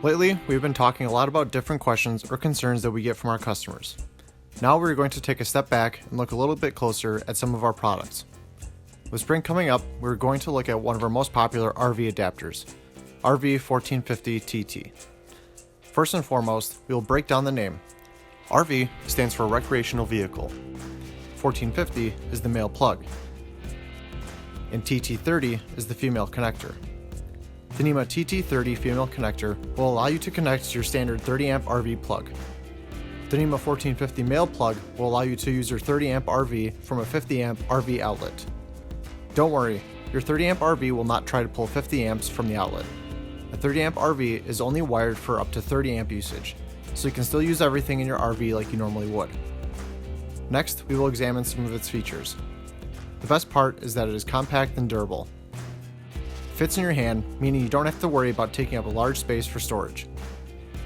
Lately, we've been talking a lot about different questions or concerns that we get from our customers. Now we're going to take a step back and look a little bit closer at some of our products. With spring coming up, we're going to look at one of our most popular RV adapters, RV1450TT. First and foremost, we will break down the name. RV stands for recreational vehicle. 1450 is the male plug, and TT30 is the female connector. The NEMA TT-30 female connector will allow you to connect to your standard 30 amp RV plug. The NEMA 1450 male plug will allow you to use your 30 amp RV from a 50 amp RV outlet. Don't worry, your 30 amp RV will not try to pull 50 amps from the outlet. A 30 amp RV is only wired for up to 30 amp usage, so you can still use everything in your RV like you normally would. Next, we will examine some of its features. The best part is that it is compact and durable. It fits in your hand, meaning you don't have to worry about taking up a large space for storage.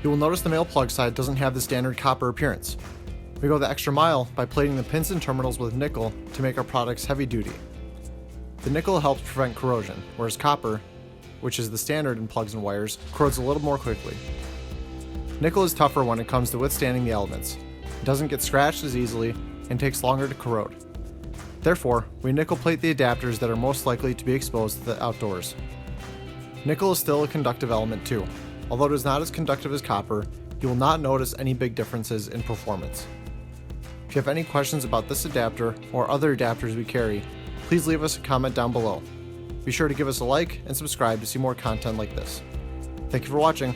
You will notice the male plug side doesn't have the standard copper appearance. We go the extra mile by plating the pins and terminals with nickel to make our products heavy duty. The nickel helps prevent corrosion, whereas copper, which is the standard in plugs and wires, corrodes a little more quickly. Nickel is tougher when it comes to withstanding the elements. It doesn't get scratched as easily and takes longer to corrode. Therefore, we nickel plate the adapters that are most likely to be exposed to the outdoors. Nickel is still a conductive element too. Although it is not as conductive as copper, you will not notice any big differences in performance. If you have any questions about this adapter or other adapters we carry, please leave us a comment down below. Be sure to give us a like and subscribe to see more content like this. Thank you for watching.